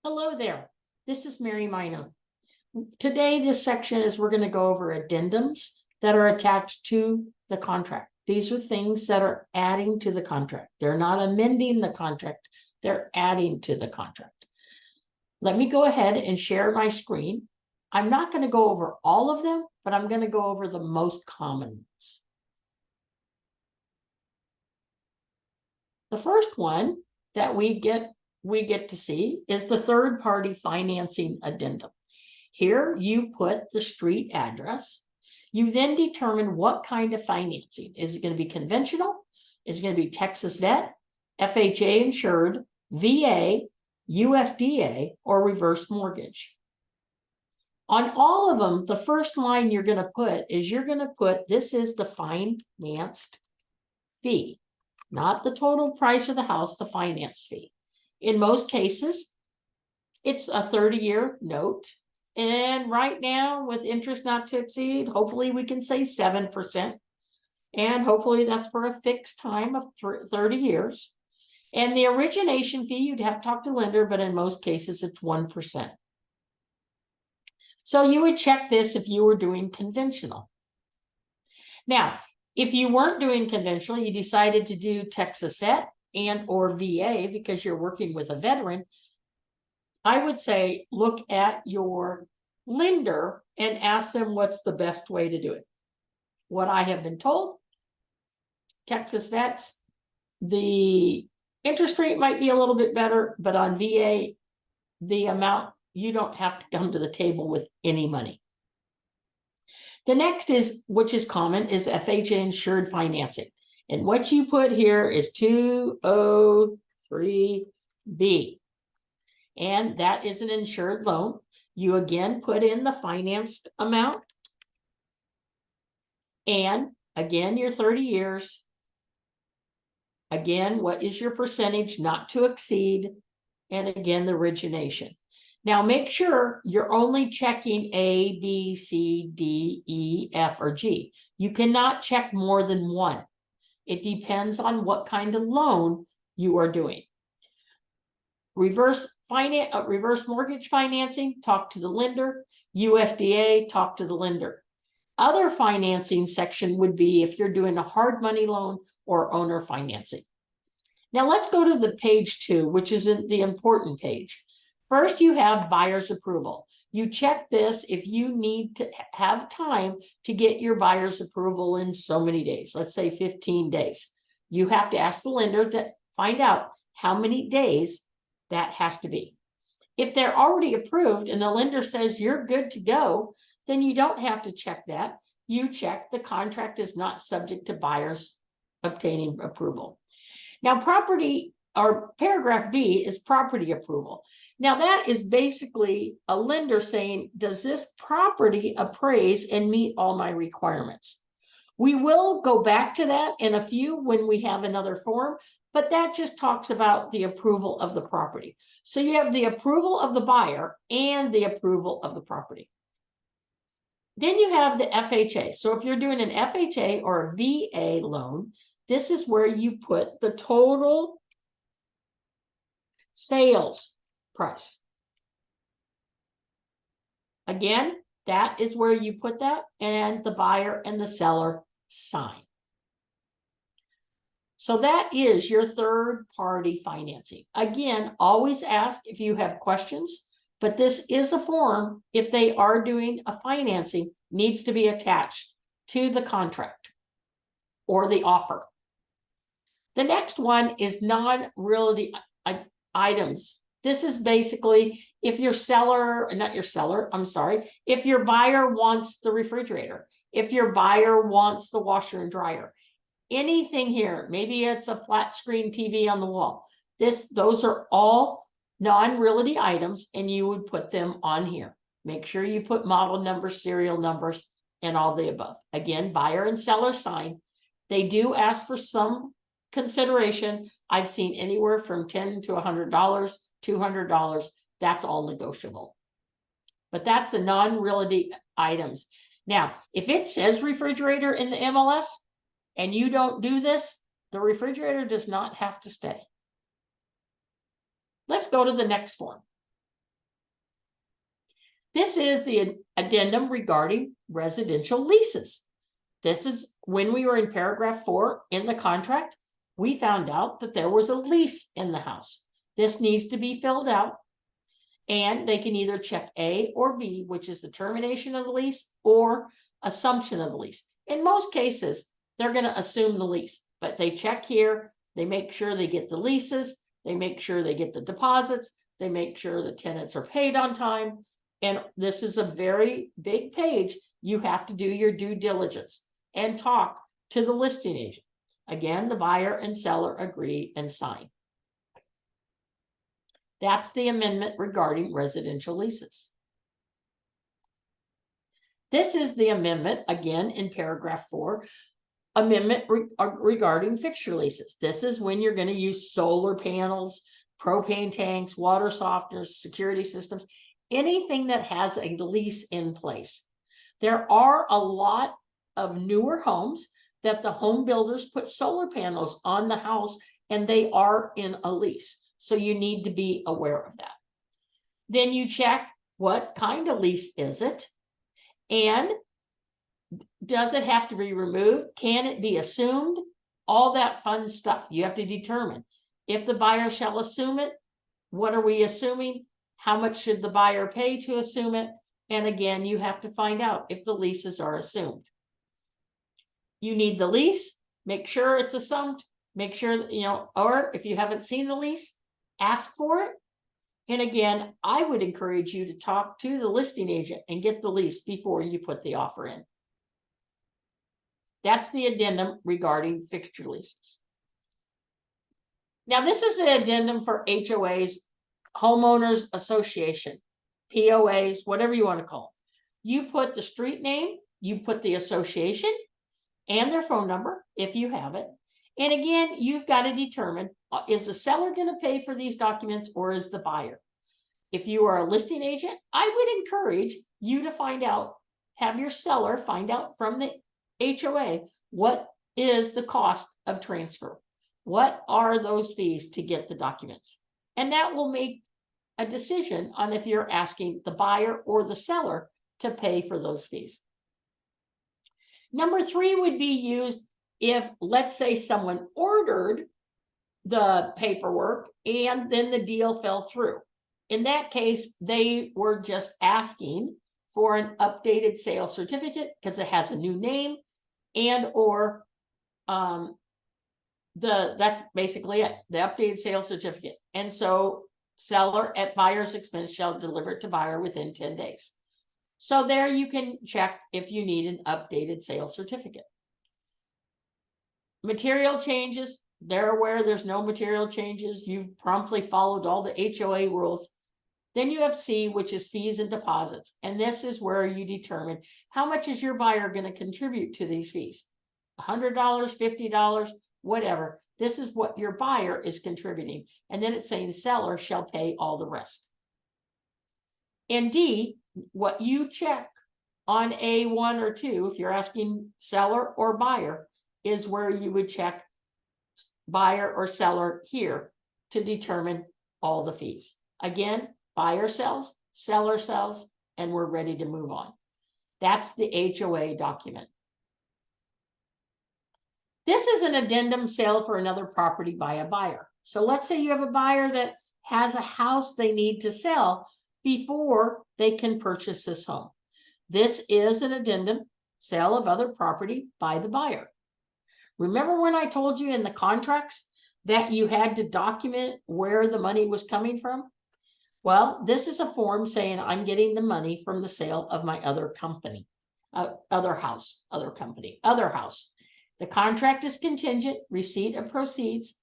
Hello there, this is Mary Mina. Today, this section is we're going to go over addendums that are attached to the contract. These are things that are adding to the contract. They're not amending the contract, they're adding to the contract. Let me go ahead and share my screen. I'm not going to go over all of them, but I'm going to go over the most common ones. The first one that we get to see is the third-party financing addendum. Here you put the street address. You then determine what kind of financing. Is it going to be conventional? Is it going to be Texas Vet, FHA insured, VA, USDA, or reverse mortgage? On all of them, the first line you're going to put is this is the financed fee, not the total price of the house, the finance fee. In most cases, it's a 30-year note. And right now, with interest not to exceed, hopefully we can say 7%. And hopefully that's for a fixed time of 30 years. And the origination fee, you'd have to talk to the lender, but in most cases, it's 1%. So you would check this if you were doing conventional. Now, if you weren't doing conventional, you decided to do Texas Vet and or VA because you're working with a veteran, I would say look at your lender and ask them what's the best way to do it. What I have been told, Texas Vets, the interest rate might be a little bit better, but on VA, the amount, you don't have to come to the table with any money. The next is, which is common, is FHA insured financing. And what you put here is 203B. And that is an insured loan. You again put in the financed amount. And again, your 30 years. Again, what is your percentage not to exceed? And again, the origination. Now make sure you're only checking A, B, C, D, E, F, or G. You cannot check more than one. It depends on what kind of loan you are doing. Reverse mortgage financing, talk to the lender. USDA, talk to the lender. Other financing section would be if you're doing a hard money loan or owner financing. Now let's go to the page 2, which is the important page. First, you have buyer's approval. You check this if you need to have time to get your buyer's approval in so many days, let's say 15 days. You have to ask the lender to find out how many days that has to be. If they're already approved and the lender says you're good to go, then you don't have to check that. You check the contract is not subject to buyers obtaining approval. Now, property or paragraph B is property approval. Now that is basically a lender saying, does this property appraise and meet all my requirements? We will go back to that in a few when we have another form, but that just talks about the approval of the property. So you have the approval of the buyer and the approval of the property. Then you have the FHA. So if you're doing an FHA or a VA loan, this is where you put the total sales price. Again, that is where you put that, and the buyer and the seller sign. So that is your third-party financing. Again, always ask if you have questions, but this is a form, if they are doing a financing, needs to be attached to the contract or the offer. The next one is non-realty items. This is basically if your if your buyer wants the refrigerator, if your buyer wants the washer and dryer, anything here, maybe it's a flat screen TV on the wall. Those are all non-realty items, and you would put them on here. Make sure you put model numbers, serial numbers, and all the above. Again, buyer and seller sign. They do ask for some consideration. I've seen anywhere from $10 to $100, $200. That's all negotiable. But that's the non-realty items. Now, if it says refrigerator in the MLS and you don't do this, the refrigerator does not have to stay. Let's go to the next form. This is the addendum regarding residential leases. This is when we were in paragraph 4 in the contract, we found out that there was a lease in the house. This needs to be filled out, and they can either check A or B, which is the termination of the lease or assumption of the lease. In most cases, they're going to assume the lease, but they check here, they make sure they get the leases, they make sure they get the deposits, they make sure the tenants are paid on time. And this is a very big page. You have to do your due diligence and talk to the listing agent. Again, the buyer and seller agree and sign. That's the amendment regarding residential leases. This is the amendment, again, in paragraph 4, amendment regarding fixture leases. This is when you're going to use solar panels, propane tanks, water softeners, security systems, anything that has a lease in place. There are a lot of newer homes that the home builders put solar panels on the house and they are in a lease. So you need to be aware of that. Then you check what kind of lease is it, and does it have to be removed? Can it be assumed? All that fun stuff you have to determine. If the buyer shall assume it, what are we assuming? How much should the buyer pay to assume it? And again, you have to find out if the leases are assumed. You need the lease, make sure it's assumed, make sure, or if you haven't seen the lease, ask for it. And again, I would encourage you to talk to the listing agent and get the lease before you put the offer in. That's the addendum regarding fixture leases. Now, this is the addendum for HOAs, homeowners association, POAs, whatever you want to call them. You put the street name, you put the association and their phone number if you have it. And again, you've got to determine, is the seller going to pay for these documents or is the buyer? If you are a listing agent, I would encourage you to find out, have your seller find out from the HOA, what is the cost of transfer? What are those fees to get the documents? And that will make a decision on if you're asking the buyer or the seller to pay for those fees. Number 3 would be used if, let's say, someone ordered the paperwork and then the deal fell through. In that case, they were just asking for an updated sales certificate because it has a new name, and or that's basically it, the updated sales certificate. And so seller at buyer's expense shall deliver it to buyer within 10 days. So there you can check if you need an updated sales certificate. Material changes, they're aware there's no material changes. You've promptly followed all the HOA rules. Then you have C, which is fees and deposits. And this is where you determine how much is your buyer going to contribute to these fees. $100, $50, whatever. This is what your buyer is contributing. And then it's saying seller shall pay all the rest. And D, what you check on A1 or 2, if you're asking seller or buyer, is where you would check buyer or seller here to determine all the fees. Again, buyer sells, seller sells, and we're ready to move on. That's the HOA document. This is an addendum sale for another property by a buyer. So let's say you have a buyer that has a house they need to sell before they can purchase this home. This is an addendum sale of other property by the buyer. Remember when I told you in the contracts that you had to document where the money was coming from? Well, this is a form saying I'm getting the money from the sale of my other company, other house. The contract is contingent, receipt of proceeds,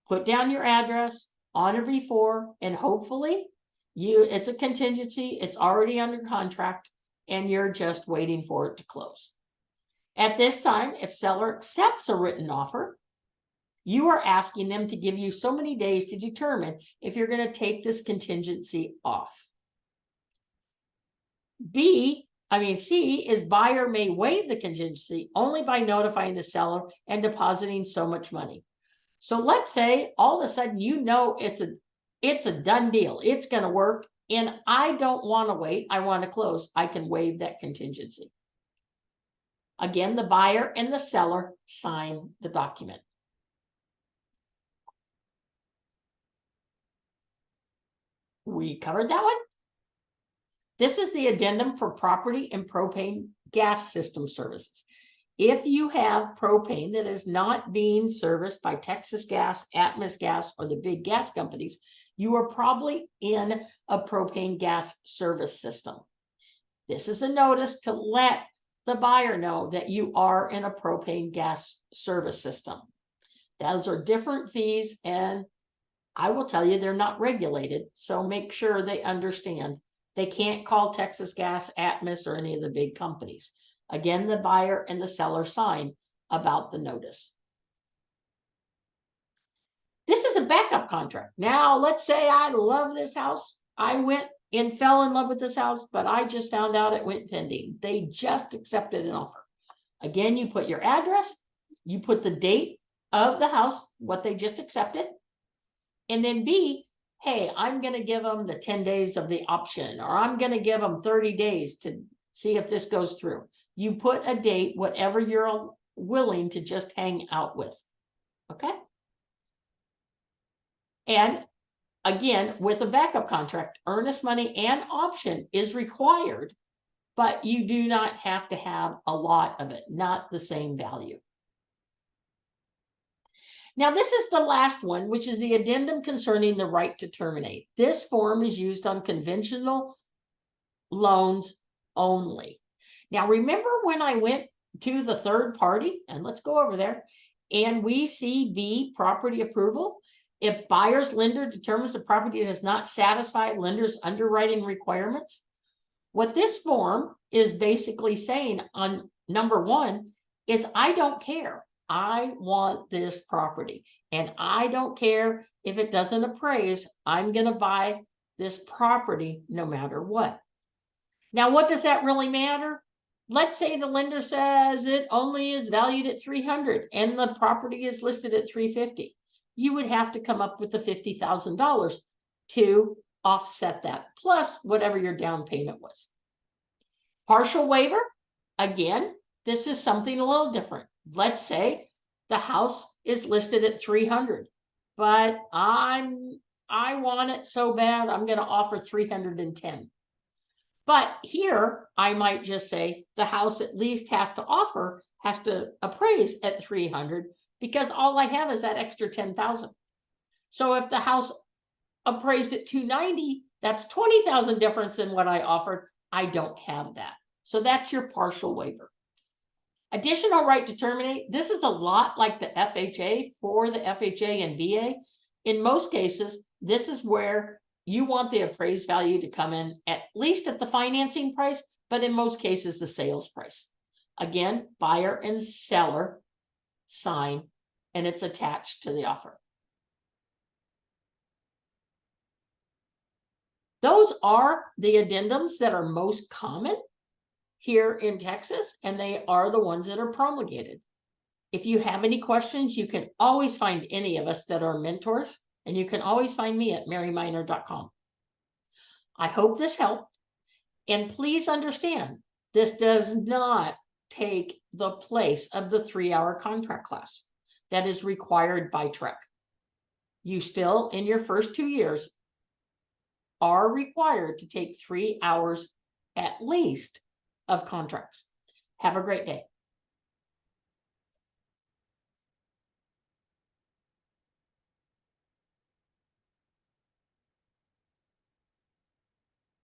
put down your address on or before, and hopefully it's a contingency, it's already under contract, and you're just waiting for it to close. At this time, if seller accepts a written offer, you are asking them to give you so many days to determine if you're going to take this contingency off. C is buyer may waive the contingency only by notifying the seller and depositing so much money. So let's say all of a sudden it's a done deal. It's going to work and I don't want to wait, I want to close, I can waive that contingency. Again, the buyer and the seller sign the document. We covered that one. This is the addendum for property and propane gas system services. If you have propane that is not being serviced by Texas Gas, Atmos Gas, or the big gas companies, you are probably in a propane gas service system. This is a notice to let the buyer know that you are in a propane gas service system. Those are different fees, and I will tell you they're not regulated, so make sure they understand. They can't call Texas Gas, Atmos, or any of the big companies. Again, the buyer and the seller sign about the notice. This is a backup contract. Now, let's say I love this house. I went and fell in love with this house, but I just found out it went pending. They just accepted an offer. Again, you put your address, you put the date of the house, what they just accepted, and then B, hey, I'm going to give them the 10 days of the option, or I'm going to give them 30 days to see if this goes through. You put a date, whatever you're willing to just hang out with. Okay. And again, with a backup contract, earnest money and option is required, but you do not have to have a lot of it, not the same value. Now, this is the last one, which is the addendum concerning the right to terminate. This form is used on conventional loans only. Now, remember when I went to the third party, and let's go over there, and we see B, property approval. If buyer's lender determines the property does not satisfy lender's underwriting requirements, what this form is basically saying on number one is I don't care. I want this property, and I don't care if it doesn't appraise. I'm going to buy this property no matter what. Now, what does that really matter? Let's say the lender says it only is valued at $300 and the property is listed at $350. You would have to come up with the $50,000 to offset that, plus whatever your down payment was. Partial waiver, again, this is something a little different. Let's say the house is listed at $300, but I want it so bad, I'm going to offer $310. But here, I might just say the house at least has to appraise at $300 because all I have is that extra $10,000. So if the house appraised at $290, that's $20,000 difference than what I offered. I don't have that. So that's your partial waiver. Additional right to terminate. This is a lot like the FHA for the FHA and VA. In most cases, this is where you want the appraised value to come in at least at the financing price, but in most cases, the sales price. Again, buyer and seller sign, and it's attached to the offer. Those are the addendums that are most common here in Texas, and they are the ones that are promulgated. If you have any questions, you can always find any of us that are mentors, and you can always find me at maryminer.com. I hope this helped, and please understand, this does not take the place of the 3-hour contract class that is required by TREC. You still, in your first 2 years, are required to take 3 hours at least of contracts. Have a great day.